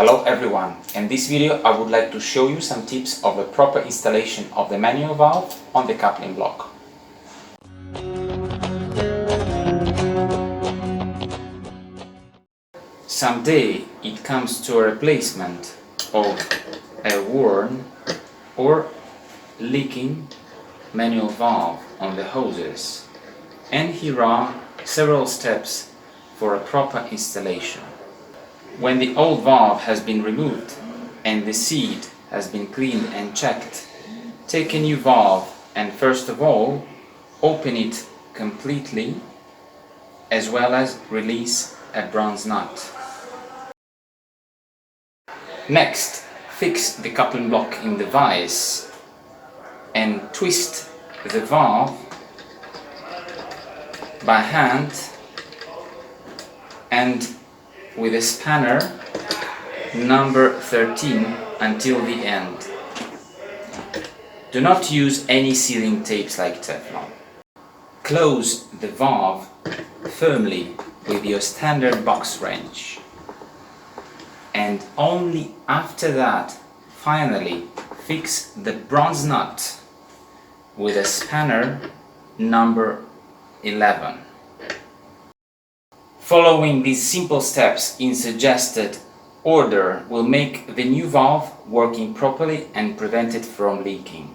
Hello everyone, in this video I would like to show you some tips of the proper installation of the manual valve on the coupling block. Someday it comes to a replacement of a worn or leaking manual valve on the hoses, and here are several steps for a proper installation. When the old valve has been removed and the seat has been cleaned and checked, take a new valve and first of all open it completely, as well as release a bronze nut. Next, fix the coupling block in the vise and twist the valve by hand and with a spanner number 13 until the end. Do not use any sealing tapes like Teflon. Close the valve firmly with your standard box wrench, and only after that finally fix the bronze nut with a spanner number 11. Following these simple steps in suggested order will make the new valve working properly and prevent it from leaking.